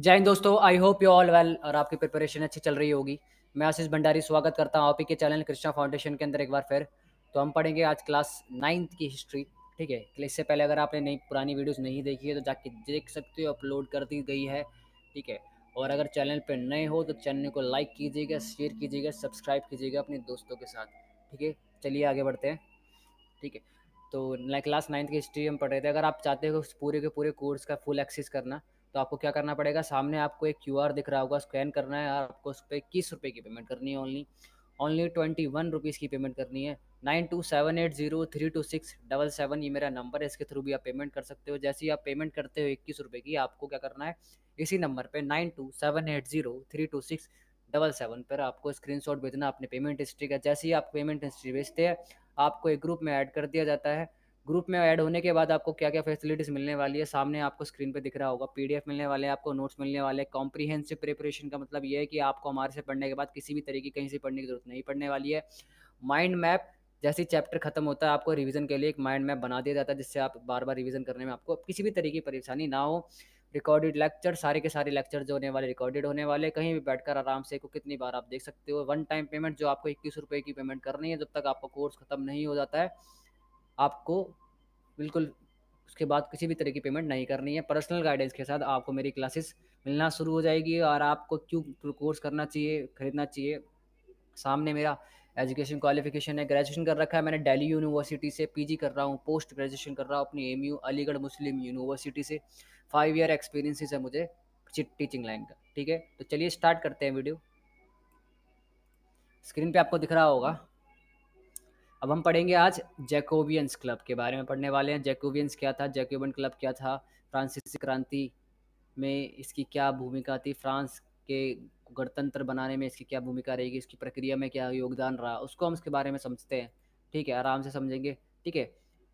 जय हिंद दोस्तों, I hope you all well और आपकी प्रिपरेशन अच्छी चल रही होगी। मैं आशीष भंडारी स्वागत करता हूँ आपके चैनल कृष्णा फाउंडेशन के अंदर एक बार फिर। तो हम पढ़ेंगे आज क्लास 9th की हिस्ट्री। ठीक है, इससे पहले अगर आपने नई पुरानी वीडियोस नहीं देखी है तो जाके देख सकते हो, अपलोड कर दी गई है। ठीक है, और अगर चैनल पर नए हो तो चैनल को लाइक कीजिएगा, शेयर कीजिएगा, सब्सक्राइब कीजिएगा अपने दोस्तों के साथ। ठीक है, चलिए आगे बढ़ते हैं। ठीक है, तो क्लास 9th की हिस्ट्री हम पढ़ रहे थे। अगर आप चाहते हो पूरे के पूरे कोर्स का फुल एक्सेस करना तो आपको क्या करना पड़ेगा, सामने आपको एक क्यूआर दिख रहा होगा, स्कैन करना है। आपको उस पर 21 रुपये की पेमेंट करनी है, ओनली ओनली 21 रुपीज़ की पेमेंट करनी है। 9278032677 ये मेरा नंबर है, इसके थ्रू भी आप पेमेंट कर सकते हो। जैसे ही आप पेमेंट करते हो 21 रुपये की, आपको क्या करना है, इसी नंबर पे 9278032677 पर आपको स्क्रीनशॉट भेजना अपने पेमेंट हिस्ट्री का। जैसे ही आप पेमेंट हिस्ट्री भेजते हैं आपको एक ग्रुप में ऐड कर दिया जाता है। ग्रुप में ऐड होने के बाद आपको क्या क्या फैसिलिटीज़ मिलने वाली है, सामने आपको स्क्रीन पे दिख रहा होगा। पीडीएफ मिलने वाले हैं, आपको नोट्स मिलने वाले हैं। कॉम्प्रीहेंसिव प्रिपरेशन का मतलब ये है कि आपको हमारे से पढ़ने के बाद किसी भी तरीके कहीं से पढ़ने की जरूरत नहीं पड़ने वाली है। माइंड मैप, जैसे चैप्टर खत्म होता है आपको रिवीजन के लिए एक माइंड मैप बना दिया जाता है, जिससे आप बार बार रिवीजन करने में आपको किसी भी तरीके की परेशानी ना हो। रिकॉर्डेड लेक्चर, सारे के सारे लेक्चर जो होने वाले रिकॉर्डेड होने वाले, कहीं भी बैठकर आराम से को कितनी बार आप देख सकते हो। वन टाइम पेमेंट जो आपको 21 रुपये की पेमेंट करनी है, जब तक आपका कोर्स खत्म नहीं हो जाता है आपको बिल्कुल उसके बाद किसी भी तरह की पेमेंट नहीं करनी है। पर्सनल गाइडेंस के साथ आपको मेरी क्लासेस मिलना शुरू हो जाएगी। और आपको क्यों कोर्स करना चाहिए, खरीदना चाहिए, सामने मेरा एजुकेशन क्वालिफिकेशन है। ग्रेजुएशन कर रखा है मैंने दिल्ली यूनिवर्सिटी से, पीजी कर रहा हूँ, पोस्ट ग्रेजुएशन कर रहा हूँ अपनी एमयू अलीगढ़ मुस्लिम यूनिवर्सिटी से। 5 ईयर एक्सपीरियंस है मुझे टीचिंग लाइन का। ठीक है, तो चलिए स्टार्ट करते हैं वीडियो। स्क्रीन पे आपको दिख रहा होगा। अब हम पढ़ेंगे आज जैकोबियंस क्लब के बारे में पढ़ने वाले हैं। जैकोबियंस क्या था, जैकोबियन क्लब क्या था, फ्रांसीसी क्रांति में इसकी क्या भूमिका थी, फ्रांस के गणतंत्र बनाने में इसकी क्या भूमिका रहेगी, इसकी प्रक्रिया में क्या योगदान रहा, उसको हम इसके बारे में समझते हैं। ठीक है, आराम से समझेंगे। ठीक है,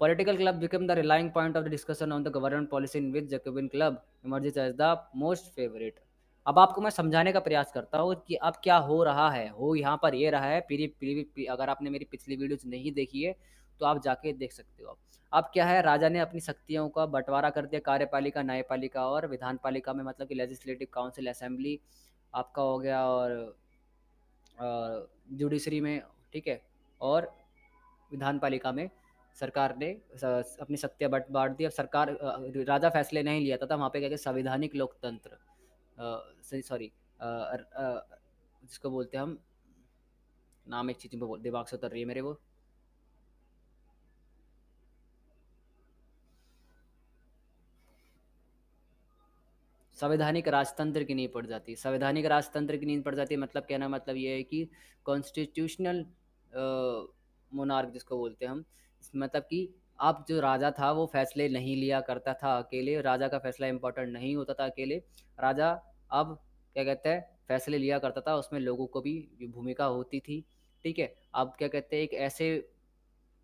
political club become the relying point of the discussion on the government policy in which Jacobian club emerges as the most favourite. अब आपको मैं समझाने का प्रयास करता हूँ कि अब क्या हो रहा है। हो यहाँ पर ये रहा है, अगर आपने मेरी पिछली वीडियोज नहीं देखी है तो आप जाके देख सकते हो। अब क्या है, राजा ने अपनी शक्तियों का बंटवारा कर दिया, कार्यपालिका, न्यायपालिका और विधानपालिका में, मतलब कि लेजिस्लेटिव काउंसिल असेंबली आपका हो गया, और जुडिशरी में। ठीक है, और विधानपालिका में सरकार ने अपनी शक्तियाँ बट बांट दी। अब सरकार राजा फैसले नहीं लिया था वहाँ पे क्या, संवैधानिक लोकतंत्र, सॉरी, जिसको बोलते हैं हम, नाम एक चीज़ दिमाग से उतर रही है मेरे वो, संवैधानिक राजतंत्र की नींव पड़ जाती है। संवैधानिक राजतंत्र की नींव पड़ जाती है मतलब कहना मतलब ये है कि कॉन्स्टिट्यूशनल मोनार्क जिसको बोलते हैं हम, मतलब कि अब जो राजा था वो फैसले नहीं लिया करता था अकेले, राजा का फैसला इंपॉर्टेंट नहीं होता था अकेले। राजा अब क्या कहते हैं फैसले लिया करता था, उसमें लोगों को भी भूमिका होती थी। ठीक है, अब क्या कहते हैं एक ऐसे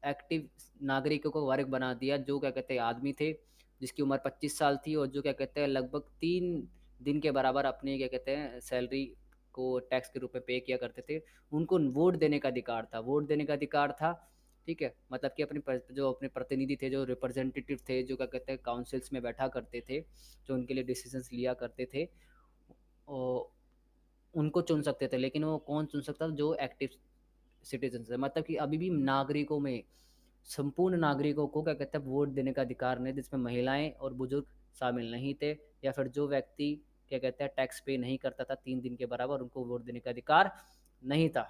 एक्टिव नागरिकों को वर्ग बना दिया जो क्या कहते हैं आदमी थे जिसकी उम्र 25 साल थी, और जो क्या कहते हैं लगभग 3 दिन के बराबर अपने क्या कहते हैं सैलरी को टैक्स के रूप में पे किया करते थे। उनको वोट देने का अधिकार था, वोट देने का अधिकार था। ठीक है, मतलब कि जो अपने प्रतिनिधि थे, जो रिप्रेजेंटेटिव थे, जो क्या कहते हैं काउंसिल्स में बैठा करते थे, जो उनके लिए डिसीजंस लिया करते थे, और उनको चुन सकते थे। लेकिन वो कौन चुन सकता था, जो एक्टिव सिटीजन है, मतलब कि अभी भी नागरिकों में, संपूर्ण नागरिकों को क्या कहते हैं वोट देने का अधिकार नहीं, जिसमें महिलाएं और बुजुर्ग शामिल नहीं थे, या फिर जो व्यक्ति क्या कहते हैं टैक्स पे नहीं करता था 3 दिन के बराबर, उनको वोट देने का अधिकार नहीं था।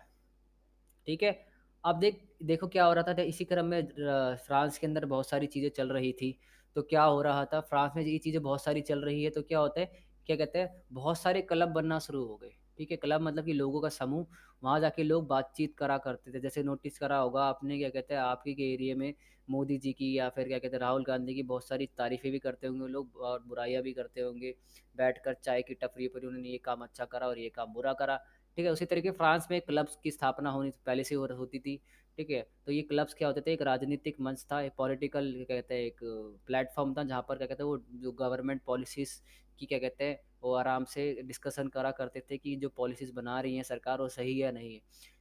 ठीक है, अब देखो क्या हो रहा था, इसी क्रम में फ्रांस के अंदर बहुत सारी चीज़ें चल रही थी। तो क्या हो रहा था, फ्रांस में ये चीज़ें बहुत सारी चल रही है तो क्या होता है, क्या कहते हैं बहुत सारे क्लब बनना शुरू हो गए। ठीक है, क्लब मतलब कि लोगों का समूह, वहाँ जाके लोग बातचीत करा करते थे। जैसे नोटिस करा होगा आपने, क्या कहते हैं आपके के एरिया में मोदी जी की या फिर क्या कहते हैं राहुल गांधी की बहुत सारी तारीफें भी करते होंगे लोग और बुराइयां भी करते होंगे। बैठकर चाय की टपरी पर उन्होंने ये काम अच्छा करा और ये काम बुरा करा। ठीक है, उसी तरीके फ्रांस में क्लब्स की स्थापना होनी पहले से होती थी। ठीक है, तो ये क्लब्स क्या होते थे, एक राजनीतिक मंच था, एक पॉलिटिकल क्या कहते हैं एक प्लेटफॉर्म था, जहाँ पर क्या कहते हैं वो जो गवर्नमेंट पॉलिसीज़ की क्या कहते हैं वो आराम से डिस्कशन करा करते थे कि जो पॉलिसीज़ बना रही है सरकार वो सही है नहीं है।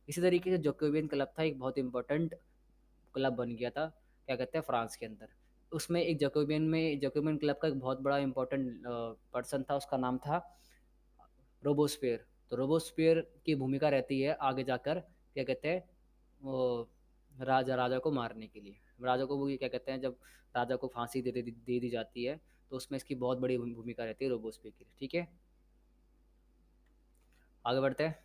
इसी तरीके से जैकोबियन क्लब था, एक बहुत इंपॉर्टेंट क्लब बन गया था क्या कहते हैं फ्रांस के अंदर। उसमें एक जैकोबियन क्लब का एक बहुत बड़ा इंपॉर्टेंट पर्सन था, उसका नाम था रोबोस्फियर। तो रोबोस्फियर की भूमिका रहती है आगे जाकर, क्या कहते हैं, वो राजा राजा को मारने के लिए। राजा को वो क्या कहते हैं, जब राजा को फांसी दे दी जाती है, तो उसमें इसकी बहुत बड़ी भूमिका रहती है रोबोस्फियर की। ठीक है, आगे बढ़ते हैं।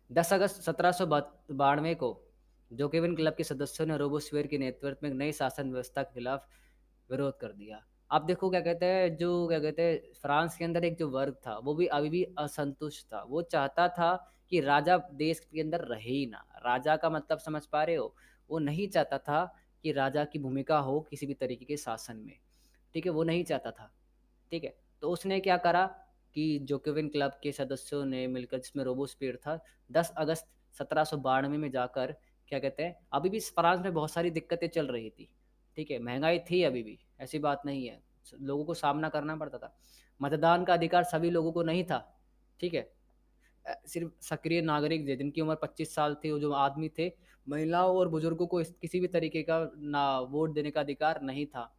10 अगस्त 1792 को जोकोविन क्लब के सदस्यों ने रोबोस्फियर के नेतृत्व में नई शासन व्यवस्था के खिलाफ विरोध कर दिया। आप देखो, क्या कहते हैं, जो क्या कहते हैं, फ्रांस के अंदर एक जो वर्ग था वो भी अभी भी असंतुष्ट था। वो चाहता था कि राजा देश के अंदर रहे ही ना। राजा का मतलब समझ पा रहे हो? वो नहीं चाहता था कि राजा की भूमिका हो किसी भी तरीके के शासन में। ठीक है, वो नहीं चाहता था। ठीक है, तो उसने क्या करा कि जोकोविन क्लब के सदस्यों ने मिलकर, जिसमें रोबोस्फियर था, 10 अगस्त 1792 में जाकर, क्या कहते हैं, अभी भी फ्रांस में बहुत सारी दिक्कतें चल रही थी। ठीक है, महंगाई थी अभी भी, ऐसी बात नहीं है, लोगों को सामना करना पड़ता था। मतदान का अधिकार सभी लोगों को नहीं था। ठीक है, सिर्फ सक्रिय नागरिक थे जिनकी उम्र 25 साल थी, वो जो आदमी थे। महिलाओं और बुजुर्गों को किसी भी तरीके का ना वोट देने का अधिकार नहीं था।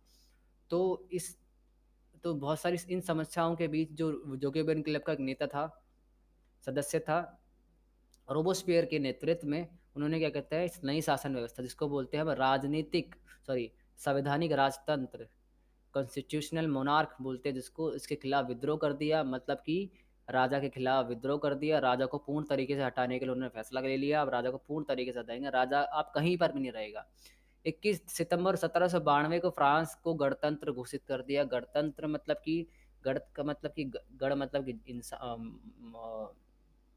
तो इस तो बहुत सारी इन समस्याओं के बीच जो जोगेबेन क्लब का एक नेता था, सदस्य था, रोबोस्पियर के नेतृत्व में, उन्होंने क्या कहते हैं, इस नई शासन व्यवस्था जिसको बोलते हैं हम राजनीतिक, सॉरी, संवैधानिक राजतंत्र, कॉन्स्टिट्यूशनल मोनार्क बोलते हैं जिसको, इसके खिलाफ विद्रोह कर दिया। मतलब कि राजा के खिलाफ विद्रोह कर दिया। राजा को पूर्ण तरीके से हटाने के लिए उन्होंने फैसला ले लिया। अब राजा को पूर्ण तरीके से हटाएंगे, राजा आप कहीं पर भी नहीं रहेगा। 21 सितंबर 1792 को फ्रांस को गणतंत्र घोषित कर दिया। गणतंत्र मतलब कि, गण का मतलब कि गण मतलब कि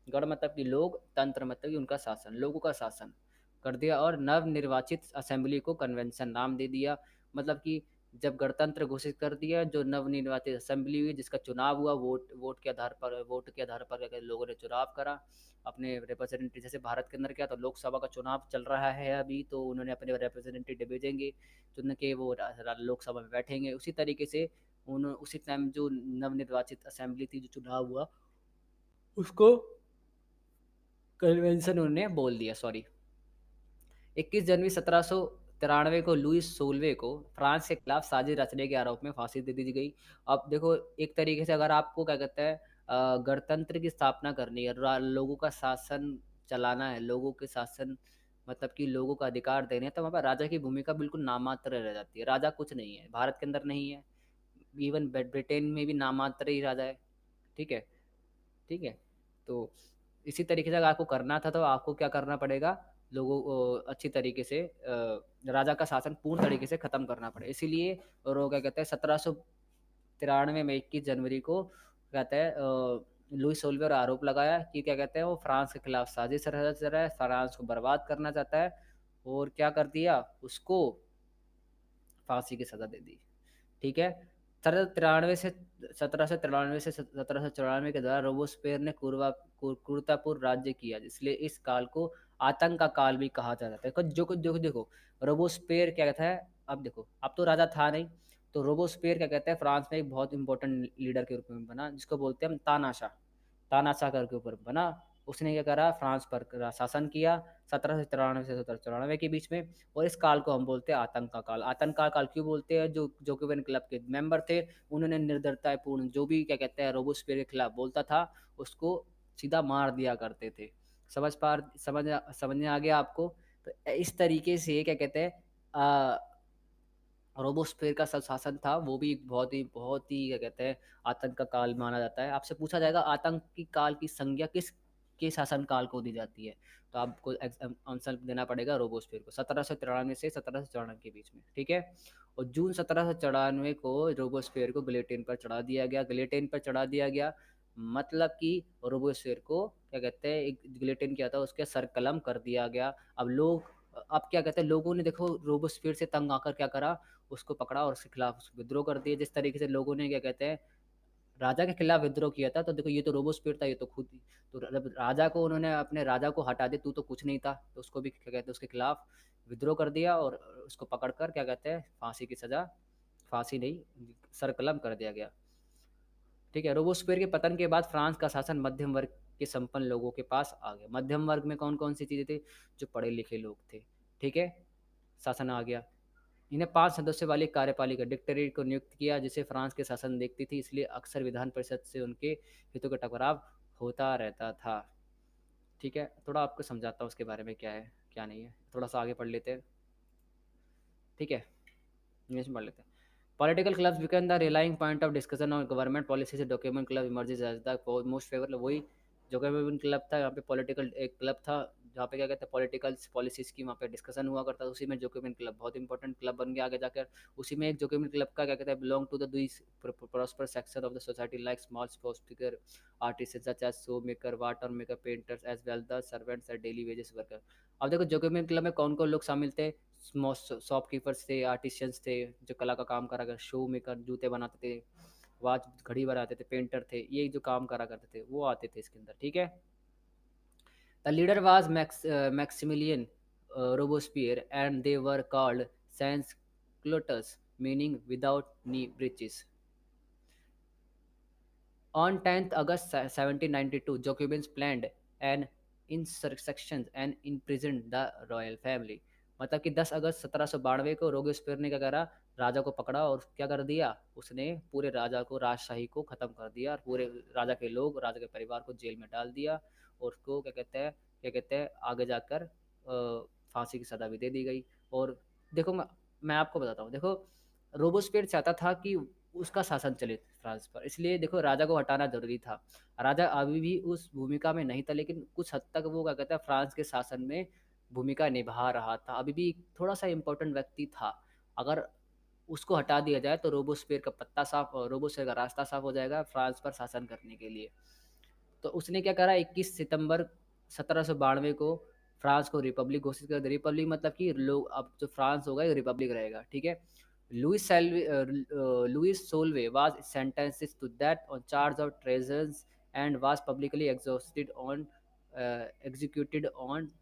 गण मतलब कि लोग, तंत्र मतलब कि उनका शासन, लोगों का शासन कर दिया। और नव निर्वाचित असेंबली को कन्वेंशन नाम दे दिया। मतलब कि जब गणतंत्र घोषित कर दिया, जो नव निर्वाचित असेंबली हुई जिसका चुनाव हुआ, वोट के आधार पर अगर लोगों ने चुनाव करा अपने रिप्रेजेंटेटिव। जैसे भारत के अंदर क्या, तो लोकसभा का चुनाव चल रहा है अभी, तो उन्होंने अपने रिप्रेजेंटेटिव भेजेंगे, चुन के वो लोकसभा में बैठेंगे। उसी तरीके से उसी टाइम जो नवनिर्वाचित असेंबली थी, जो चुनाव हुआ, उसको कन्वेंशन उन्होंने बोल दिया, सॉरी। 21 जनवरी 1793 को लुइस सोलवे को फ्रांस के खिलाफ साजिश रचने के आरोप में फांसी दे दी गई। अब देखो, एक तरीके से अगर आपको क्या कहते हैं, गणतंत्र की स्थापना करनी है, लोगों का शासन चलाना है, लोगों के शासन मतलब कि लोगों का अधिकार देने हैं, तो वहाँ पर राजा की भूमिका बिल्कुल नामात्र रह जाती है। राजा कुछ नहीं है, भारत के अंदर नहीं है, इवन ब्रिटेन में भी नामात्र ही राजा है। ठीक है, ठीक है। तो इसी तरीके से अगर आपको करना था, तो आपको क्या करना पड़ेगा, लोगों को अच्छी तरीके से राजा का शासन पूर्ण तरीके से खत्म करना पड़े। इसीलिए, और वो क्या कहते हैं, 1793 में 21 जनवरी को कहते हैं, लुइस सोल्वे आरोप लगाया कि क्या कहते हैं, वो फ्रांस के खिलाफ साजिश रच रहा है, फ्रांस को बर्बाद करना चाहता है। और क्या कर दिया, उसको फांसी की सजा दे दी। ठीक है, 1793 के दौरान रोबोस्पेयर ने कुर्तापुर राज्य किया, इसलिए इस काल को आतंक का काल भी कहा जाता है। जो कुछ देखो देखो, रोबोस्पेयर क्या कहता है, अब देखो, अब तो राजा था नहीं, तो रोबोस्पेयर क्या कहता है, फ्रांस में एक बहुत इंपॉर्टेंट लीडर के रूप में बना, जिसको बोलते हैं हम तानाशाह। तानाशाह के ऊपर बना। उसने क्या करा, फ्रांस पर शासन किया 1793 से 1794 के बीच में। और इस काल को हम बोलते हैं आतंक का काल। आतंक का काल क्यों बोलते हैं, जो जोकोविन क्लब के मेंबर थे, उन्होंने निर्दयतापूर्ण जो भी क्या कहते हैं रोबोस्फियर के खिलाफ बोलता था, उसको सीधा मार दिया करते थे। समझ में आ गया आपको? तो इस तरीके से क्या कहते हैं, रोबोस्फेयर का शासन था, वो भी बहुत ही क्या कहते हैं, आतंक का काल माना जाता है। आपसे पूछा जाएगा आतंक की काल की संज्ञा किस के शासन काल को दी जाती है, तो आपको आंसर देना पड़ेगा रोबोस्फेयर को, 1793 से 1794 के बीच में। ठीक है, और जून 1794 को रोबोस्फेयर को गिलेटिन पर चढ़ा दिया गया। गिलेटिन पर चढ़ा दिया गया मतलब कि रोबोस्फेयर को क्या कहते हैं, एक गिलेटिन किया था, उसके सर कलम कर दिया गया। अब क्या कहते हैं, लोगों ने देखो रोबोस्फेयर से तंग आकर क्या करा, उसको पकड़ा और उसके खिलाफ विद्रोह कर दिए। जिस तरीके से लोगों ने क्या कहते हैं, राजा के खिलाफ विद्रोह किया था, तो देखो ये तो रोबोस्फियर था, ये तो खुद ही, तो जब राजा को उन्होंने अपने राजा को हटा दे, तू तो कुछ नहीं था, तो उसको भी क्या कहते हैं, उसके खिलाफ विद्रोह कर दिया और उसको पकड़कर क्या कहते हैं, फांसी की सजा, फांसी नहीं, सरकलम कर दिया गया। ठीक है, रोबोस्फियर के पतन के बाद फ्रांस का शासन मध्यम वर्ग के संपन्न लोगों के पास आ गया। मध्यम वर्ग में कौन कौन सी चीजें थी, जो पढ़े लिखे लोग थे। ठीक है, शासन आ गया। इन्हें 5 सदस्यों वाली कार्यपालिका डिक्टेरेट को नियुक्त किया जिसे फ्रांस के शासन देखती थी, इसलिए अक्सर विधान परिषद से उनके हितों का टकराव होता रहता था। ठीक है, थोड़ा आपको समझाता हूँ उसके बारे में क्या है क्या नहीं है, थोड़ा सा आगे पढ़ लेते हैं। ठीक है, इंग्लिश में पढ़ लेते हैं। Political clubs become the relying point of discussion on government policy से document club emerges as the most favour. वही जो गवर्नमेंट क्लब था, यहाँ पे पॉलिटिकल एक क्लब था जहाँ पे क्या कहते हैं पॉलिटिकल पॉलिसीज की वहाँ पे डिस्कशन हुआ करता था, उसी में जोकोबिन क्लब बहुत इंपॉर्टेंट क्लब बन गया आगे जाकर। उसी में एक जोकोबिन क्लब का क्या कहते हैं belong to the prosper section of the society like small shopkeeper artist such as shoemaker water maker painters as well the servants and daily wages worker. अब देखो जोकोबिन क्लब में कौन कौन लोग शामिल थे? शॉपकीपर्स थे, आर्टिशियंस थे जो कला का काम करा कर, शो मेकर जूते बनाते थे, वॉच घड़ी बनाते थे, पेंटर थे, ये जो काम करा करते थे वो आते थे इसके अंदर। ठीक है, the leader was Maximilian Robespierre and they were called sans culottes meaning without knee breeches. On 10th August 1792, Jacobins planned an insurrection and imprisoned the royal family। मतलब कि 10 अगस्त 1792 को रोबेस्पियर ने क्या करा? राजा को पकड़ा और क्या कर दिया? उसने पूरे राजा को, राजशाही को ख़त्म कर दिया और पूरे राजा के लोग, राजा के परिवार को जेल में डाल दिया और उसको क्या कहते हैं आगे जाकर फांसी की सज़ा भी दे दी गई। और देखो मैं आपको बताता हूँ, देखो रोबोस्पियर चाहता था कि उसका शासन चले फ्रांस पर, इसलिए देखो राजा को हटाना जरूरी था। राजा अभी भी उस भूमिका में नहीं था, लेकिन कुछ हद तक वो क्या कहता है फ्रांस के शासन में भूमिका निभा रहा था, अभी भी थोड़ा सा इम्पोर्टेंट व्यक्ति था। अगर उसको हटा दिया जाए तो रोबोस्पियर का पत्ता साफ, रोबोस्पियर का रास्ता साफ हो जाएगा फ्रांस पर शासन करने के लिए। तो उसने क्या करा, 21 सितंबर 1792 को फ्रांस को रिपब्लिक घोषित कर दिया। रिपब्लिक मतलब कि लोग, अब जो फ्रांस होगा ये रिपब्लिक रहेगा। ठीक है, लुइस सोल्वे was sentenced to death on charge of treason and was publicly executed on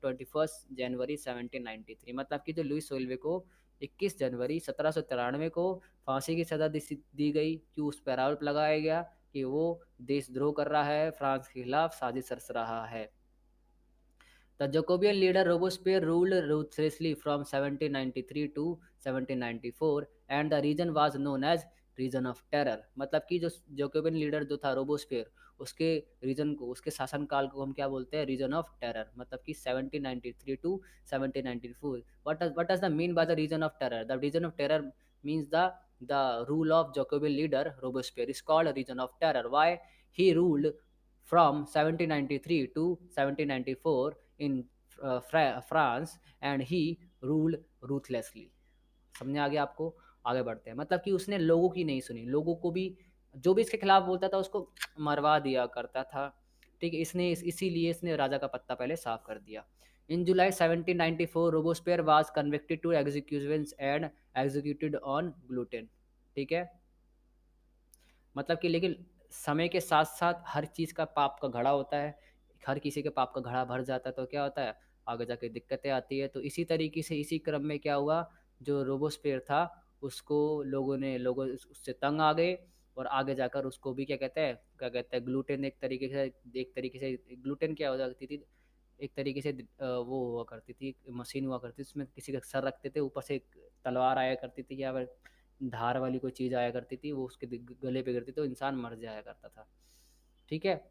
21 जनवरी 1793। मतलब कि जो लुइस सोल्वे को 21 जनवरी 1793 को फांसी की सज़ा दी गई कि उस पर आरोप लगाया गया कि वो देशद्रोह कर रहा है, फ्रांस के खिलाफ साजिश रच रहा है। The Jacobean leader Robespierre ruled ruthlessly from 1793 to 1794 and the region was known as region of terror. मतलब कि जो जोकोबियन लीडर जो था रोबोस्पियर, उसके रीजन को, उसके शासनकाल को हम क्या बोलते हैं? Reign of terror. मतलब कि 1793 to 1794। What does the mean by the reign of terror? The reign of terror means the rule of Jacobin leader Robespierre is called reign of terror. Why? He ruled from 1793 to 1794 in France and he ruled ruthlessly। समझ आ गया आपको? आगे बढ़ते हैं। मतलब कि उसने लोगों की नहीं सुनी, लोगों को भी जो भी इसके खिलाफ बोलता था उसको मरवा दिया करता था। ठीक है, इसीलिए इसने राजा का पत्ता पहले साफ कर दिया। In July 1794 Robespierre was convicted to executions and executed on guillotine. ठीक है, मतलब कि लेकिन समय के साथ साथ हर चीज़ का पाप का घड़ा होता है, हर किसी के पाप का घड़ा भर जाता है तो क्या होता है? आगे जाके दिक्कतें आती है। तो इसी तरीके से इसी क्रम में क्या हुआ, जो रोबोस्पेयर था उसको लोगों उससे तंग आ गए और आगे जाकर उसको भी क्या कहते हैं ग्लूटेन, एक तरीके से ग्लूटेन क्या हो जाती थी, एक तरीके से वो हुआ करती थी, मशीन हुआ करती थी, उसमें किसी का सर रखते थे, ऊपर से एक तलवार आया करती थी या फिर धार वाली कोई चीज़ आया करती थी, वो उसके गले पे गिरती तो इंसान मर जाया करता था। ठीक है,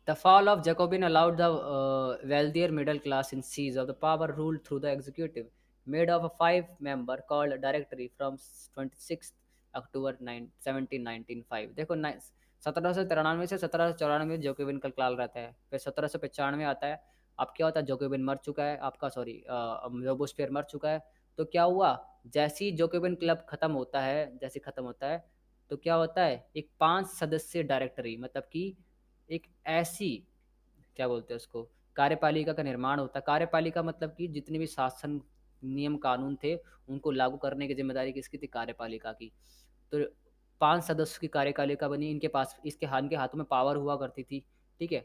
the fall of Jacobin allowed the wealthier middle class in seize of the power ruled through the executive, made of a five-member called directory from 26 अक्टूबर 1795। देखो 1793 से 1794 जोकोबिन का काल रहता है, फिर 1795 आता है। अब क्या होता है, जोकोबिन मर चुका है, आपका सॉरी रोबोस्फियर मर चुका है। तो क्या हुआ, जैसे ही जोकोबिन क्लब खत्म होता है, जैसे खत्म होता है तो क्या होता है, एक 5 सदस्य डायरेक्टरी, मतलब कि एक ऐसी क्या बोलते हैं उसको, कार्यपालिका का निर्माण होता है। कार्यपालिका मतलब कि जितने भी शासन नियम कानून थे उनको लागू करने की जिम्मेदारी किसकी थी? कार्यपालिका की। तो 5 सदस्य की कार्यपालिका बनी, इनके पास इनके हाथों में पावर हुआ करती थी। ठीक है,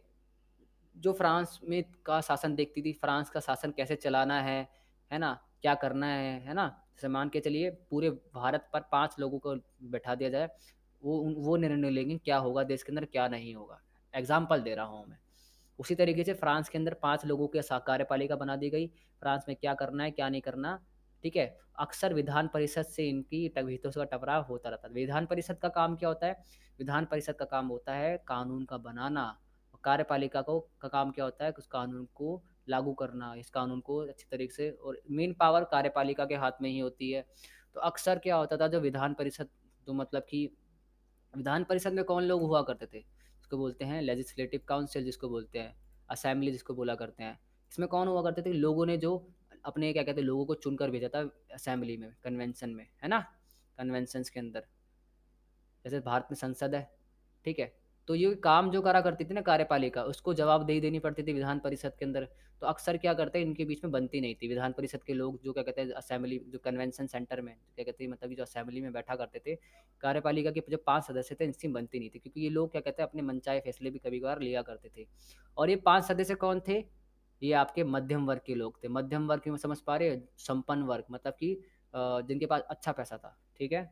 जो फ्रांस में का शासन देखती थी, फ्रांस का शासन कैसे चलाना है ना, क्या करना है ना। जैसे मान के चलिए पूरे भारत पर 5 लोगों को बैठा दिया जाए, वो निर्णय लेंगे क्या होगा देश के अंदर क्या नहीं होगा। एग्जाम्पल दे रहा हूँ मैं। उसी तरीके से फ्रांस के अंदर 5 लोगों की कार्यपालिका बना दी गई, फ्रांस में क्या करना है, क्या नहीं करना, ठीक है? अक्सर विधान परिषद से इनकी हितों का टकराव होता रहता है। विधान परिषद का काम क्या होता है? विधान परिषद का काम होता है कानून का बनाना, और कार्यपालिका का काम क्या होता है? उस कानून को लागू करना, इस कानून को अच्छी तरीके से, और मेन पावर कार्यपालिका के हाथ में ही होती है। तो अक्सर क्या होता था, जो विधान परिषद, तो मतलब कि विधान परिषद में कौन लोग हुआ करते थे? जिसको बोलते हैं लेजिस्लेटिव काउंसिल, जिसको बोलते हैं असेंबली, जिसको बोला करते हैं। इसमें कौन हुआ करते थे? लोगों ने जो अपने क्या कहते हैं, लोगों को चुनकर भेजा था असेंबली में, कन्वेंशन में, है ना? कन्वेंशंस के अंदर, जैसे भारत में संसद है, ठीक है? तो ये काम जो करा करती थी ना कार्यपालिका, उसको जवाबदेही देनी पड़ती थी विधान परिषद के अंदर। तो अक्सर क्या करते हैं, इनके बीच में बनती नहीं थी। विधान परिषद के लोग जो क्या कहते हैं, असेंबली जो कन्वेंशन सेंटर में क्या कहते हैं, मतलब कि जो असेंबली में बैठा करते थे, कार्यपालिका के जो 5 सदस्य थे, इनसे बनती नहीं थी, क्योंकि ये लोग क्या कहते हैं, अपने मनचाहे फैसले भी कभी-कभार लिया करते थे। और ये 5 सदस्य कौन थे? ये आपके मध्यम वर्ग के लोग थे। मध्यम वर्ग में समझ पा रहे हो? संपन्न वर्ग, मतलब कि जिनके पास अच्छा पैसा था, ठीक है?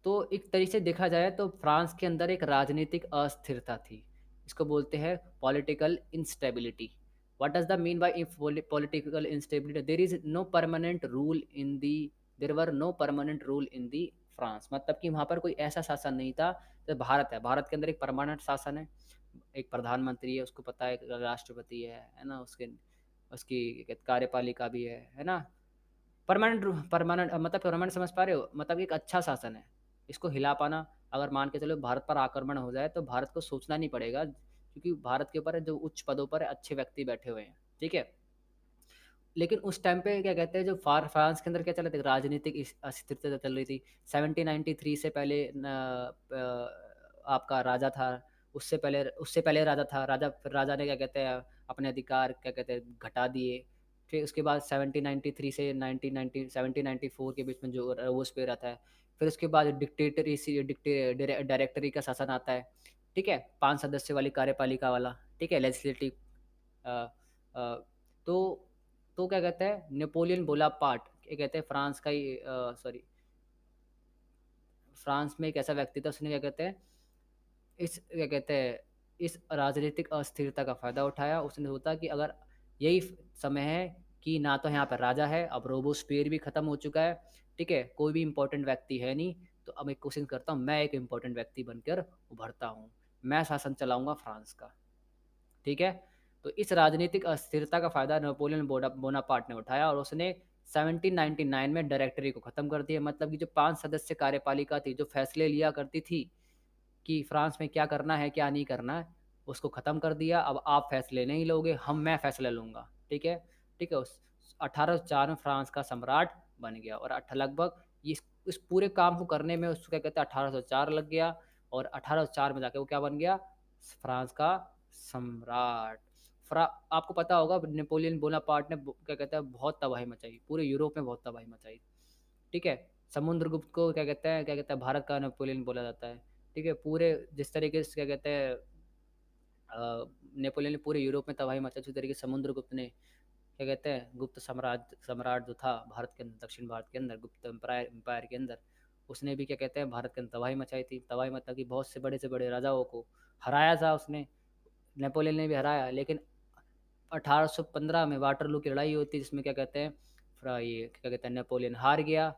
तो एक तरीके से देखा जाए तो फ्रांस के अंदर एक राजनीतिक अस्थिरता थी। इसको बोलते हैं political instability. What does the mean by political instability? There is no permanent rule in the there were no permanent rule in the France, मतलब कि वहाँ पर कोई ऐसा शासन नहीं था। जैसे भारत है, भारत के अंदर एक परमानेंट शासन है, एक प्रधानमंत्री है, उसको पता है, एक राष्ट्रपति है ना? उसके उसकी कार्यपालिका भी है ना? परमानेंट परमानेंट मतलब परमानेंट समझ पा रहे हो? मतलब एक अच्छा शासन है। इसको हिला पाना, अगर मान के चलो भारत पर आक्रमण हो जाए तो भारत को सोचना नहीं पड़ेगा, क्योंकि भारत के ऊपर जो उच्च पदों पर अच्छे व्यक्ति बैठे हुए हैं, ठीक है? लेकिन उस टाइम पे क्या कहते हैं, जो फ्रांस के अंदर क्या चल रहा था, राजनीतिक अस्थिरता चल रही थी। 1793 से पहले आपका राजा था, उससे पहले राजा था, फिर राजा ने क्या कहते हैं, अपने अधिकार क्या कहते हैं घटा दिए। फिर उसके बाद 1793 से 1794 के बीच में जो रोबोस्पियर पे रहता है। फिर उसके बाद डायरेक्टरी का शासन आता है, ठीक है? 5 सदस्य वाली कार्यपालिका वाला, ठीक है? लेजिस्लेटिव। अ, अ, तो तो क्या कहते हैं, नेपोलियन बोनापार्ट, क्या कहते हैं, फ्रांस का ही सॉरी, फ्रांस में एक ऐसा व्यक्ति था, उसने क्या कहते हैं, इस क्या कहते हैं, इस राजनीतिक अस्थिरता का फ़ायदा उठाया। उसने सोचा कि अगर यही समय है कि ना तो यहाँ पर राजा है, अब रोबोस्फियर भी ख़त्म हो चुका है, ठीक है? कोई भी इम्पोर्टेंट व्यक्ति है नहीं, तो अब एक कोशिश करता हूँ, मैं एक इम्पोर्टेंट व्यक्ति बनकर उभरता हूँ। मैं शासन चलाऊँगा फ्रांस का। ठीक है? तो इस राजनीतिक अस्थिरता का फ़ायदा नेपोलियन बोनापार्ट ने उठाया और उसने 1799 में डायरेक्टरी को ख़त्म कर दिया। मतलब कि जो 5 सदस्य कार्यपालिका थी, जो फैसले लिया करती थी कि फ्रांस में क्या करना है, क्या नहीं करना है, उसको ख़त्म कर दिया। अब आप फैसले नहीं लोगे, मैं फैसला लूँगा, ठीक है? ठीक है? उस 1804 में फ्रांस का सम्राट बन गया, और लगभग इस पूरे काम को करने में उसको क्या कहते हैं 1804 लग गया, और 1804 में जाके वो क्या बन गया? फ्रांस का सम्राट। फ्रा आपको पता होगा नेपोलियन बोनापार्ट ने क्या कहते हैं बहुत तबाही मचाई, पूरे यूरोप में बहुत तबाही मचाई, ठीक है? समुद्रगुप्त को क्या कहते हैं भारत का नेपोलियन बोला जाता है, ठीक है? पूरे जिस तरीके से क्या कहते हैं नेपोलियन ने पूरे यूरोप में तबाही मचाई, उसी तरीके से समुद्रगुप्त ने क्या कहते हैं, गुप्त सम्राट जो था भारत के अंदर, दक्षिण भारत के अंदर, गुप्त एम्पायर के अंदर, उसने भी क्या कहते हैं भारत के अंदर तबाही मचाई थी। तबाही मतलब कि बहुत से बड़े राजाओं को हराया था उसने, नेपोलियन ने भी हराया। लेकिन 1815 में वाटरलू की लड़ाई होती है, जिसमें क्या कहते हैं ये क्या कहते हैं नेपोलियन हार गया,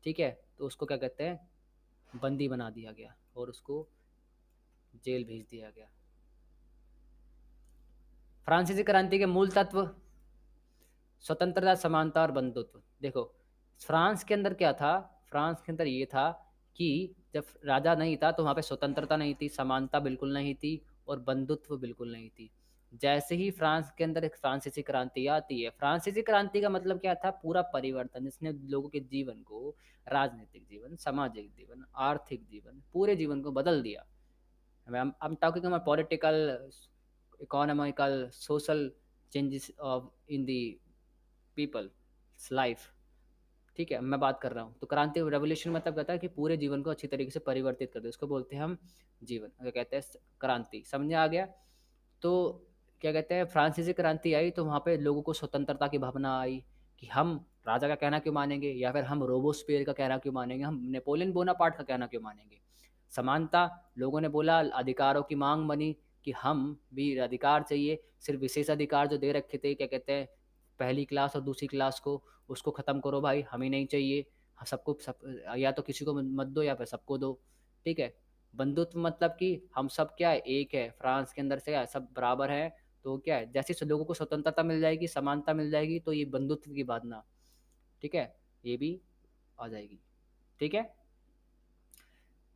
ठीक है? तो उसको क्या कहते हैं बंदी बना दिया गया और उसको जेल भेज दिया गया। फ्रांसीसी क्रांति के मूल तत्व: स्वतंत्रता, समानता और बंधुत्व। देखो, फ्रांस के अंदर क्या था? फ्रांस के अंदर ये था कि जब राजा नहीं था तो वहाँ पे स्वतंत्रता नहीं थी, समानता बिल्कुल नहीं थी, और बंधुत्व बिल्कुल नहीं थी। जैसे ही फ्रांस के अंदर एक फ्रांसीसी क्रांति आती है, फ्रांसीसी क्रांति का मतलब क्या था? पूरा परिवर्तन, जिसने लोगों के जीवन को, राजनीतिक जीवन, सामाजिक जीवन, आर्थिक जीवन, पूरे जीवन को बदल दिया। I'm talking about political, economical, social changes of in the people's life, ठीक है? मैं बात कर रहा हूँ। तो क्रांति रेवोल्यूशन मतलब कहता है कि पूरे जीवन को अच्छी तरीके से परिवर्तित कर दे, उसको बोलते हैं हम जीवन, क्या कहते हैं क्रांति। समझ में आ गया? तो क्या कहते हैं फ्रांसीसी क्रांति आई तो वहाँ पे लोगों को स्वतंत्रता की भावना आई कि हम राजा का कहना क्यों मानेंगे, या फिर हम रोबोस्पियर का कहना क्यों मानेंगे, हम नेपोलियन बोनापार्ट का कहना क्यों मानेंगे। समानता, लोगों ने बोला, अधिकारों की मांग बनी कि हम भी अधिकार चाहिए, सिर्फ विशेष अधिकार जो दे रखे थे, क्या कहते हैं, पहली क्लास और दूसरी क्लास को, उसको ख़त्म करो भाई, हमें नहीं चाहिए। सबको सब, या तो किसी को मत दो या फिर सबको दो, ठीक है। बंधुत्व मतलब कि हम सब क्या है, एक है, फ्रांस के अंदर से क्या है, सब बराबर है। तो क्या है, जैसे लोगों को स्वतंत्रता मिल जाएगी, समानता मिल जाएगी, तो ये बंधुत्व की भावना, ठीक है, ये भी आ जाएगी, ठीक है।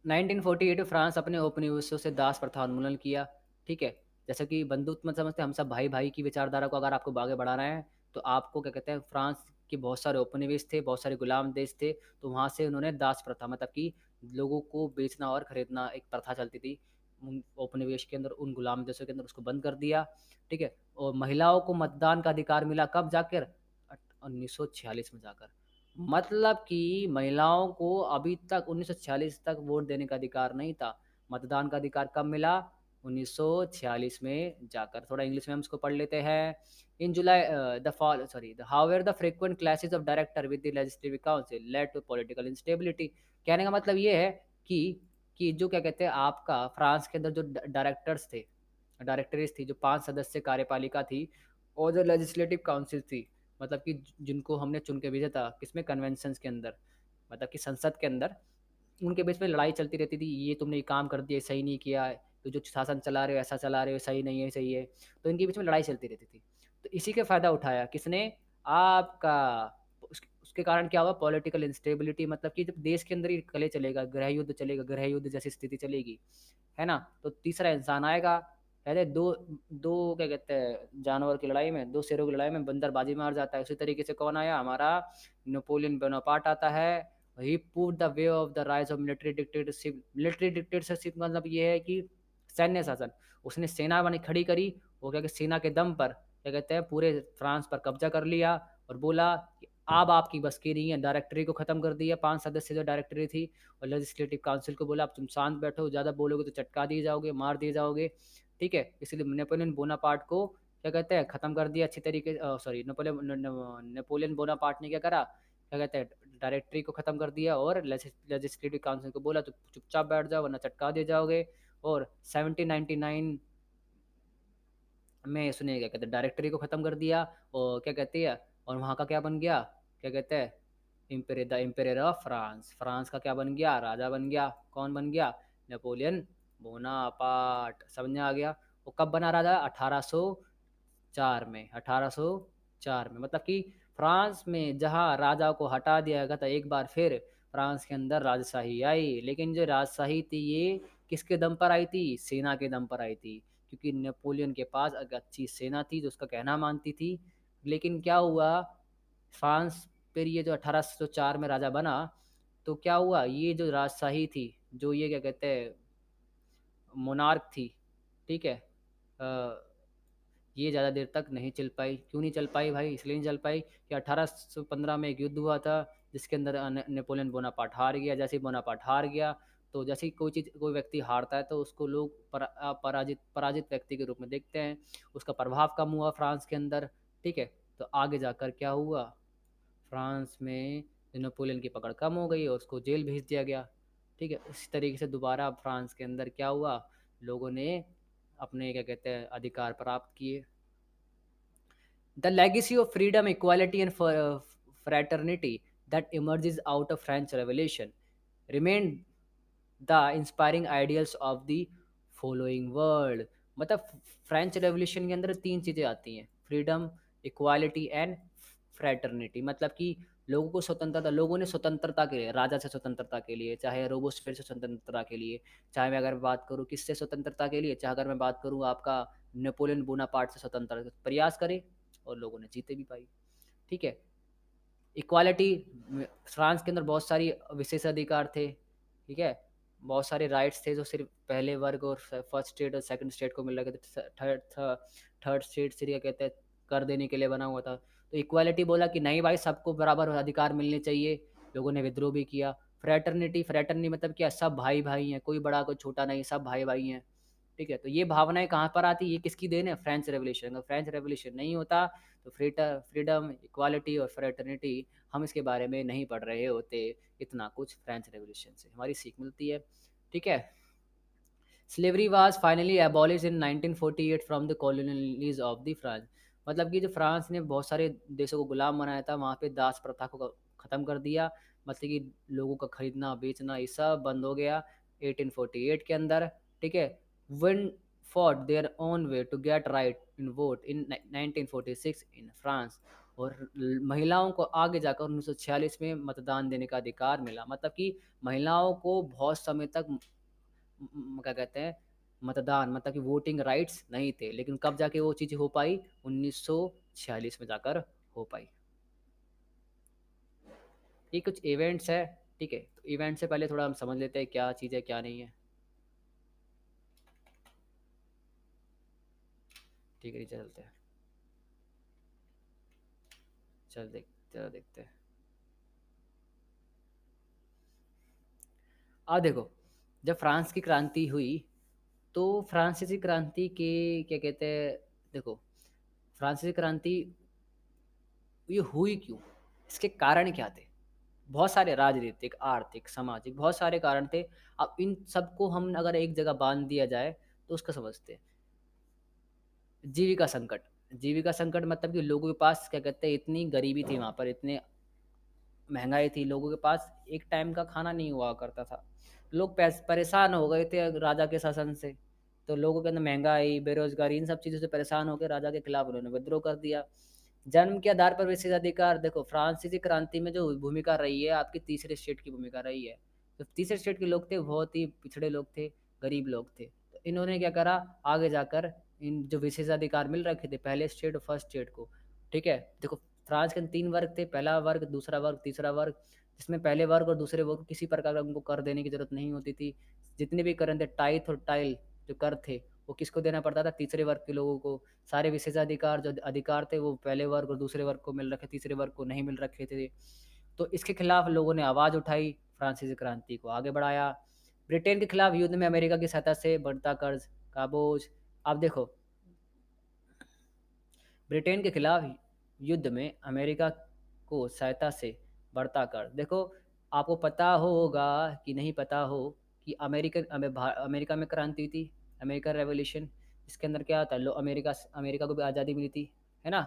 1948 में फ्रांस अपने उपनिवेशों से दास प्रथा उन्मूलन किया, ठीक है। जैसे कि बंधुत्व मत समझते, हम सब भाई भाई की विचारधारा को अगर आपको आगे बढ़ाना है, तो आपको क्या कहते हैं, फ्रांस के बहुत सारे उपनिवेश थे, बहुत सारे गुलाम देश थे, तो वहाँ से उन्होंने दास प्रथा मतलब कि लोगों को बेचना और खरीदना एक प्रथा चलती थी उन उपनिवेश के अंदर, उन गुलाम देशों के अंदर, उसको बंद कर दिया, ठीक है। और महिलाओं को मतदान का अधिकार मिला कब जाकर, 1946 में जाकर। मतलब कि महिलाओं को अभी तक 1946 तक वोट देने का अधिकार नहीं था। मतदान का अधिकार कब मिला, 1946 में जाकर। थोड़ा इंग्लिश में हम इसको पढ़ लेते हैं। In July the fall sorry the however the frequent clashes of director with the legislative council led to political instability. कहने का मतलब ये है कि जो क्या कहते हैं, आपका फ्रांस के अंदर जो डायरेक्टर्स थे, डायरेक्टरेट थी, जो 5 सदस्य कार्यपालिका थी, और जो लेजिस्लेटिव काउंसिल थी, मतलब कि जिनको हमने चुन के भेजा था, किसमें, कन्वेंशंस के अंदर, मतलब कि संसद के अंदर, उनके बीच में लड़ाई चलती रहती थी, ये तुमने ये काम कर दिया, सही नहीं किया, तो जो शासन चला रहे हो ऐसा चला रहे हो, सही नहीं है, सही है। तो इनके बीच में लड़ाई चलती रहती थी। तो इसी का फ़ायदा उठाया किसने, आपका, उसके कारण क्या हुआ, पॉलिटिकल इंस्टेबिलिटी, मतलब कि जब देश के अंदर ही कले चलेगा, गृह युद्ध चलेगा, गृह युद्ध जैसी स्थिति चलेगी, है ना, तो तीसरा इंसान आएगा। कहते हैं, दो दो क्या कहते हैं, जानवर की लड़ाई में, दो शेरों की लड़ाई में बंदर बाजी मार जाता है, उसी तरीके से कौन आया, हमारा नेपोलियन बोनापार्ट आता है। He put the way of the rise of military dictatorship. Military dictatorship मतलब ये है कि सैन्य शासन, उसने सेना बनी खड़ी करी, वो क्या, कि सेना के दम पर क्या कहते हैं, पूरे फ्रांस पर कब्जा कर लिया, और बोला कि अब आपकी बस की नहीं है, डायरेक्टरी को खत्म कर दिया, 5 सदस्य जो डायरेक्टरी थी, और लेजिस्लेटिव काउंसिल को बोला अब तुम शांत बैठो, ज़्यादा बोलोगे तो चटका दिए जाओगे, मार दिए जाओगे, ठीक है। इसलिए नेपोलियन बोनापार्ट को क्या कहते हैं, ख़त्म कर दिया अच्छी तरीके, सॉरी, नेपोलियन बोनापार्ट ने क्या करा, क्या कहते हैं, डायरेक्टरी को ख़त्म कर दिया, और लेजिस्लेटिव काउंसिल को बोला तो चुपचाप बैठ जाओ वरना चटका दिए जाओगे। और 1799 में उसने क्या कहते हैं, डायरेक्टरी को ख़त्म कर दिया, और क्या कहती है, और वहाँ का क्या बन गया, क्या कहते हैं, द इम्पेरियर ऑफ फ्रांस, फ्रांस का क्या बन गया, राजा बन गया, कौन बन गया, नेपोलियन बोनापार्ट। समझ में आ गया। वो कब बना राजा, 1804 में, 1804 में, मतलब कि फ्रांस में जहाँ राजा को हटा दिया गया था, एक बार फिर फ्रांस के अंदर राजशाही आई। लेकिन जो राजशाही थी ये किसके दम पर आई थी, सेना के दम पर आई थी, क्योंकि नेपोलियन के पास एक अच्छी सेना थी जो उसका कहना मानती थी। लेकिन क्या हुआ, फ्रांस, फिर ये जो 1804 में राजा बना, तो क्या हुआ, ये जो राजशाही थी, जो ये क्या कहते हैं, मोनार्क थी, ठीक है, ये ज़्यादा देर तक नहीं चल पाई। क्यों नहीं चल पाई भाई, इसलिए नहीं चल पाई कि 1815 में एक युद्ध हुआ था, जिसके अंदर नेपोलियन बोनापार्ट हार गया। जैसे ही बोनापार्ट हार गया, तो जैसे ही कोई चीज़, कोई व्यक्ति हारता है, तो उसको लोग पराजित पराजित व्यक्ति के रूप में देखते हैं। उसका प्रभाव कम हुआ फ्रांस के अंदर, ठीक है। तो आगे जाकर क्या हुआ, फ्रांस में नेपोलियन की पकड़ कम हो गई और उसको जेल भेज दिया गया, ठीक है। इसी तरीके से दोबारा फ्रांस के अंदर क्या हुआ, लोगों ने अपने क्या कहते हैं, अधिकार प्राप्त किए। The legacy of freedom, equality, and fraternity that emerges out of French Revolution remain the inspiring ideals of the following world। मतलब फ्रेंच रेवोल्यूशन के अंदर 3 चीज़ें आती हैं, फ्रीडम, इक्वालिटी एंड फ्रेटर्निटी। मतलब कि लोगों को स्वतंत्रता, लोगों ने स्वतंत्रता के लिए, राजा से स्वतंत्रता के लिए, चाहे रोबोस्फेयर से स्वतंत्रता के लिए, चाहे मैं अगर बात करूँ किससे स्वतंत्रता के लिए, चाहे अगर मैं बात करूँ आपका नेपोलियन बोनापार्ट से स्वतंत्रता प्रयास करे, और लोगों ने जीते भी पाई, ठीक है। इक्वालिटी, फ्रांस के अंदर बहुत सारी विशेष अधिकार थे, ठीक है, बहुत सारे राइट्स थे जो सिर्फ पहले वर्ग और फर्स्ट स्टेट और सेकंड स्टेट को मिल रहे थे। थर्ड स्टेट से क्या कहते हैं, कर देने के लिए बना हुआ था। तो इक्वालिटी बोला कि नहीं भाई, सबको बराबर अधिकार मिलने चाहिए, लोगों ने विद्रोह भी किया। फ्रेटर्निटी, फ्रेटर्निटी मतलब क्या, सब भाई भाई हैं, कोई बड़ा कोई छोटा नहीं, सब भाई भाई हैं, ठीक है। तो ये भावनाएं कहाँ पर आती, ये किसकी देन है, फ्रेंच रेवोल्यूशन। अगर फ्रेंच रेवोल्यूशन नहीं होता, तो फ्रीडम, इक्वालिटी और फ्रेटर्निटी, हम इसके बारे में नहीं पढ़ रहे होते। इतना कुछ फ्रेंच रेवोल्यूशन से हमारी सीख मिलती है। ठीक है। Slavery was finally abolish in 1948 from the colonies of the France. मतलब कि जो फ्रांस ने बहुत सारे देशों को गुलाम बनाया था, वहाँ पे दास प्रथा को ख़त्म कर दिया। मतलब कि लोगों का खरीदना बेचना ये सब बंद हो गया 1848 के अंदर। ठीक है। One fought their own way to get right in vote in 1946 in France. और महिलाओं को आगे जाकर 1946 में मतदान देने का अधिकार मिला। मतलब कि महिलाओं को बहुत समय तक क्या कहते हैं, मतदान मतलब कि वोटिंग राइट्स नहीं थे, लेकिन कब जाके वो चीज़ हो पाई, 1946 में जाकर हो पाई। ये कुछ इवेंट्स है। ठीक है, तो इवेंट से पहले थोड़ा हम समझ लेते हैं क्या चीज़ है क्या नहीं है। ठीक है, नीचे चलते हैं। चलो देखते हैं। देखो, जब फ्रांस की क्रांति हुई तो फ्रांसीसी क्रांति के क्या कहते हैं, देखो फ्रांसीसी क्रांति ये हुई क्यों, इसके कारण क्या थे। बहुत सारे राजनीतिक, आर्थिक, सामाजिक बहुत सारे कारण थे। अब इन सबको हम अगर एक जगह बांध दिया जाए तो उसका समझते हैं। जीविका संकट। जीविका संकट मतलब कि लोगों के पास क्या कहते हैं, इतनी गरीबी थी वहाँ पर, इतने महंगाई थी, लोगों के पास एक टाइम का खाना नहीं हुआ करता था। लोग परेशान हो गए थे राजा के शासन से। तो लोगों के अंदर महंगाई, बेरोजगारी, इन सब चीज़ों से परेशान होकर राजा के खिलाफ उन्होंने विद्रोह कर दिया। जन्म के आधार पर विशेषाधिकार। देखो फ्रांसीसी क्रांति में जो भूमिका रही है, आपकी तीसरे स्टेट की भूमिका रही है। तो तीसरे स्टेट के लोग थे, बहुत ही पिछड़े लोग थे, गरीब लोग थे। तो इन्होंने क्या करा, आगे जाकर इन जो विशेषाधिकार मिल रखे थे पहले स्टेट और फर्स्ट स्टेट को। ठीक है। देखो फ्रांस के 3 वर्ग थे, पहला वर्ग, दूसरा वर्ग, तीसरा वर्ग। जिसमें पहले वर्ग और दूसरे वर्ग को किसी प्रकार का उनको कर देने की जरूरत नहीं होती थी। जितने भी कर थे, टाइथ और टाइल जो कर थे, वो किसको देना पड़ता था, तीसरे वर्ग के लोगों को। सारे विशेषाधिकार जो अधिकार थे वो पहले वर्ग और दूसरे वर्ग को मिल रखे, तीसरे वर्ग को नहीं मिल रखे थे। तो इसके खिलाफ लोगों ने आवाज़ उठाई, फ्रांसीसी क्रांति को आगे बढ़ाया। ब्रिटेन के खिलाफ युद्ध में अमेरिका की सहायता से बढ़ता कर्ज का बोझ। आप देखो, ब्रिटेन के खिलाफ युद्ध में अमेरिका को सहायता से बढ़ता कर। देखो, आपको पता होगा कि नहीं पता हो कि अमेरिका में क्रांति हुई थी, अमेरिकन रेवोल्यूशन। इसके अंदर क्या था, लो अमेरिका अमेरिका को भी आज़ादी मिली थी, है ना।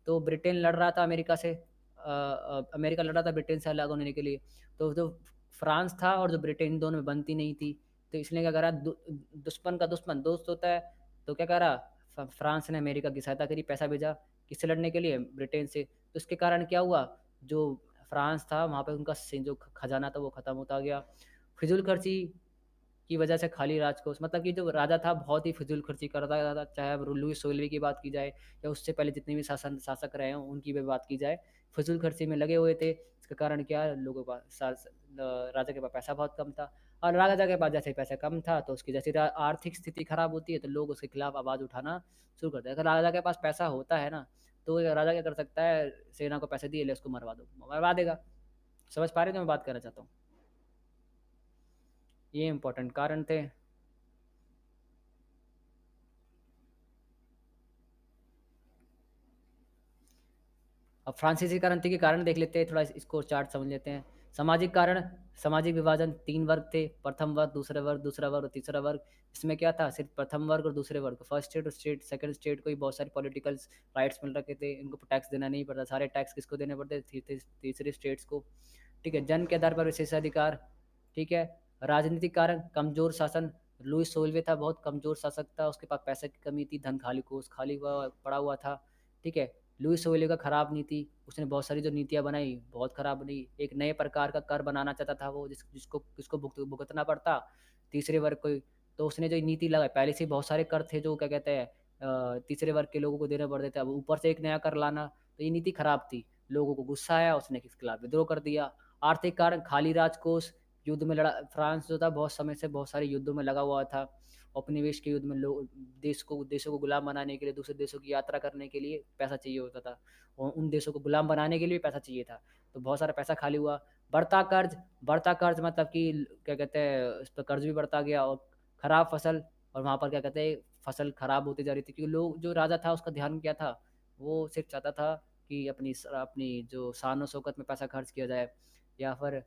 तो ब्रिटेन लड़ रहा था अमेरिका से, अमेरिका लड़ रहा था ब्रिटेन से अलग होने के लिए। तो जो फ्रांस था और जो ब्रिटेन, दोनों में बनती नहीं थी। तो इसलिए क्या करा, दुश्मन का दुश्मन दोस्त होता है। तो क्या करा, फ्रांस ने अमेरिका की सहायता करी, पैसा भेजा किससे लड़ने के लिए, ब्रिटेन से। तो इसके कारण क्या हुआ, जो फ्रांस था वहाँ पे उनका जो खजाना था वो ख़त्म होता गया। फिजूल खर्ची की वजह से खाली राजकोष। मतलब कि जो राजा था बहुत ही फिजूल खर्ची करता था, चाहे अब लुई सोलवे की बात की जाए या उससे पहले जितने भी शासक रहे हों उनकी भी बात की जाए, फिजूल खर्ची में लगे हुए थे। इसके कारण क्या, लोगों के पास राजा के पास पैसा बहुत कम था। और राजा के पास जैसे पैसा कम था तो उसकी जैसी आर्थिक स्थिति खराब होती है तो लोग उसके खिलाफ आवाज़ उठाना शुरू करते हैं। अगर राजा के पास पैसा होता है ना, तो राजा क्या कर सकता है, सेना को पैसे दिए, ले उसको मरवा दो, मरवा देगा। समझ पा रहे थे मैं बात करना चाहता हूँ। ये इंपॉर्टेंट कारण थे। अब फ्रांसीसी क्रांति के कारण देख लेते हैं, थोड़ा इसको चार्ट समझ लेते हैं। सामाजिक कारण, सामाजिक विभाजन, 3 वर्ग थे, प्रथम वर्ग, दूसरा वर्ग और तीसरा वर्ग। इसमें क्या था, सिर्फ प्रथम वर्ग और दूसरे वर्ग, फर्स्ट स्टेट और सेकंड स्टेट को ही बहुत सारे पॉलिटिकल राइट्स मिल रखे थे, इनको टैक्स देना नहीं पड़ता। सारे टैक्स किसको देने पड़ते थे, तीसरे स्टेट्स को। ठीक है। जन्म के आधार पर विशेषाधिकार। ठीक है। राजनीतिक कारण, कमजोर शासन। लुई सोल्वे था, बहुत कमजोर शासक था, उसके पास पैसे की कमी थी, धन खाली कोष खाली हुआ पड़ा हुआ था। ठीक है। लुई सोले का खराब नीति, उसने बहुत सारी जो नीतियाँ बनाई बहुत खराब बनी। एक नए प्रकार का कर बनाना चाहता था वो, जिसको किसको भुगतना पड़ता, तीसरे वर्ग को। तो उसने जो नीति लगाई, पहले से बहुत सारे कर थे जो क्या कहते हैं, तीसरे वर्ग के लोगों को देने पड़ते थे, अब ऊपर से एक नया कर लाना, तो ये नीति खराब थी। लोगों को गुस्सा आया, उसने इसके खिलाफ विद्रोह कर दिया। आर्थिक कारण, खाली राजकोष। युद्ध में लड़ा, फ्रांस जो था बहुत समय से बहुत सारे युद्धों में लगा हुआ था। औपनिवेश के युद्ध में लोग देशों को गुलाम बनाने के लिए, दूसरे देशों की यात्रा करने के लिए पैसा चाहिए होता था, और उन देशों को गुलाम बनाने के लिए पैसा चाहिए था। तो बहुत सारा पैसा खाली हुआ। बढ़ता कर्ज, बढ़ता कर्ज मतलब कि क्या कहते हैं, उस पर कर्ज भी बढ़ता गया। और खराब फसल, और वहाँ पर क्या कहते हैं, फसल खराब होती जा रही थी, क्योंकि लोग, जो राजा था उसका ध्यान क्या था, वो सिर्फ चाहता था कि अपनी जो शान और शौकत में पैसा खर्च किया जाए, या फिर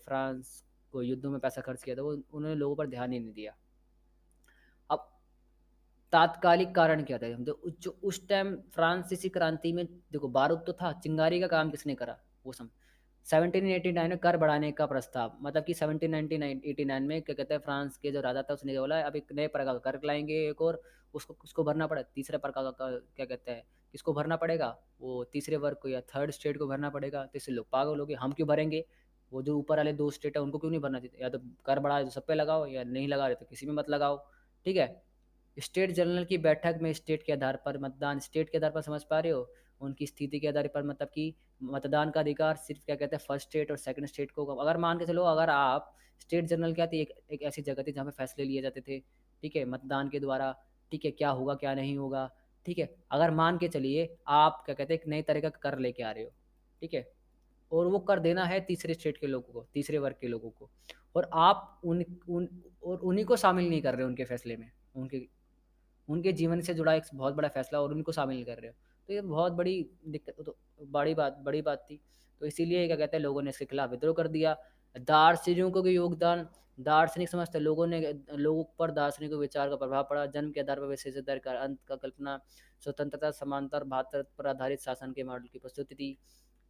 फ्रांस कोई युद्धों में पैसा खर्च किया था, वो उन्होंने लोगों पर ध्यान ही नहीं दिया। अब तात्कालिक कारण क्या था, हम तो जो उस टाइम फ्रांसीसी क्रांति में देखो बारूद तो था, चिंगारी का काम किसने करा, वो सम 1789 में कर बढ़ाने का प्रस्ताव, मतलब कि 1789 में क्या कहते हैं, फ्रांस के जो राजा था उसने क्या बोला, अब एक नए प्रकार का कर लाएंगे एक और, उसको उसको भरना पड़ा, तीसरे प्रकार का क्या कहते हैं, किसको भरना पड़ेगा, वो तीसरे वर्ग को या थर्ड स्टेट को भरना पड़ेगा। तो इससे लोग पागल हो गए, हम क्यों भरेंगे, वो जो ऊपर वाले दो स्टेट है उनको क्यों नहीं भरना चाहिए, या तो कर बढ़ा तो सब पे लगाओ, या नहीं लगा रहे तो किसी में मत लगाओ। ठीक है। स्टेट जनरल की बैठक में स्टेट के आधार पर मतदान, स्टेट के आधार पर समझ पा रहे हो, उनकी स्थिति के आधार पर, मतलब कि मतदान का अधिकार सिर्फ क्या कहते हैं फर्स्ट स्टेट और सेकंड स्टेट को, अगर मान के चलो, अगर आप स्टेट जनरल क्या थी, एक ऐसी जगह थी जहाँ पे फैसले लिए जाते थे, ठीक है, मतदान के द्वारा, ठीक है, क्या होगा क्या नहीं होगा। ठीक है। अगर मान के चलिए आप क्या कहते हैं एक नई तरह का कर लेके आ रहे हो, ठीक है, और वो कर देना है तीसरे स्टेट के लोगों को, तीसरे वर्ग के लोगों को, और आप उन और उन्हीं को शामिल नहीं कर रहे उनके फैसले में, उनके उनके जीवन से जुड़ा एक बहुत बड़ा फैसला, और उनको शामिल कर रहे हो, तो ये बहुत बड़ी दिक्कत, तो बड़ी बात थी। तो इसीलिए क्या कहते हैं लोगों ने इसके खिलाफ विद्रोह कर दिया। दार्शनिकों के योगदान, दार्शनिक समझते लोगों ने, लोगों पर दार्शनिक विचार का प्रभाव पड़ा, जन्म के आधार पर विशेषाधिकार का अंत का कल्पना, स्वतंत्रता, समानता, भातृत्व पर आधारित शासन के मॉडल की प्रस्तुति थी,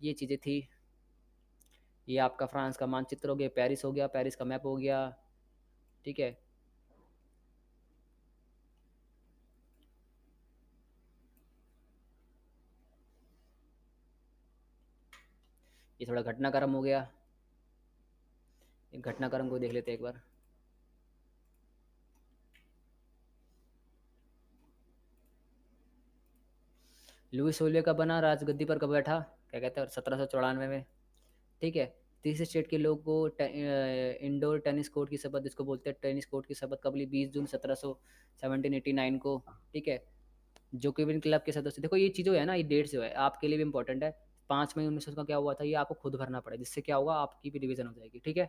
ये चीज़ें थी। ये आपका फ्रांस का मानचित्र हो गया, पेरिस हो गया, पेरिस का मैप हो गया। ठीक है। ये थोड़ा घटनाक्रम हो गया, एक घटनाक्रम को देख लेते हैं एक बार। लुइस ओलियो का बना राजगद्दी पर कब बैठा, क्या कहते हैं 1794 में। ठीक है। तीसरे स्टेट के लोगों को इंडोर टेनिस कोर्ट की शपथ, जिसको बोलते हैं टेनिस कोर्ट की शपथ, कब ली, 20 जून 1789 को। ठीक है। जोकोविन क्लब के सदस्य, देखो ये चीज़ जो है ना, ये डेट जो है आपके लिए भी इंपॉर्टेंट है। 5 मई 1900 का क्या हुआ था, ये आपको खुद भरना पड़ेगा, जिससे क्या होगा आपकी भी रिवीजन हो जाएगी। ठीक है।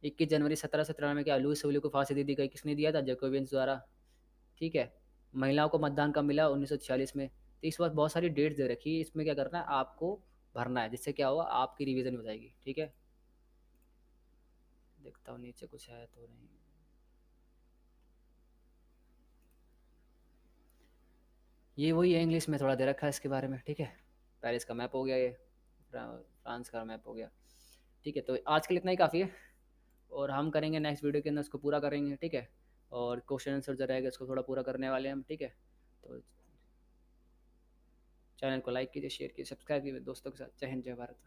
21 जनवरी 1793 में क्या लुइस ओलियो को फांसी दे दी गई, किसने दिया था, जोकोविन द्वारा। ठीक है। महिलाओं को मतदान कब मिला, 1946 में। तो इस बार बहुत सारी डेट्स दे रखी है, इसमें क्या करना है आपको भरना है, जिससे क्या होगा आपकी रिवीजन हो जाएगी। ठीक है। देखता हूँ नीचे कुछ है तो नहीं। ये वही है, इंग्लिश में थोड़ा दे रखा है इसके बारे में। ठीक है। पेरिस का मैप हो गया, ये फ्रांस का मैप हो गया। ठीक है, तो आज के लिए इतना ही काफ़ी है, और हम करेंगे नेक्स्ट वीडियो के अंदर उसको पूरा करेंगे। ठीक है। और क्वेश्चन आंसर जो रहेगा उसको थोड़ा पूरा करने वाले हैं हम। ठीक है। तो चैनल को लाइक कीजिए, शेयर कीजिए, सब्सक्राइब कीजिए दोस्तों के साथ। जय हिंद, जय भारत।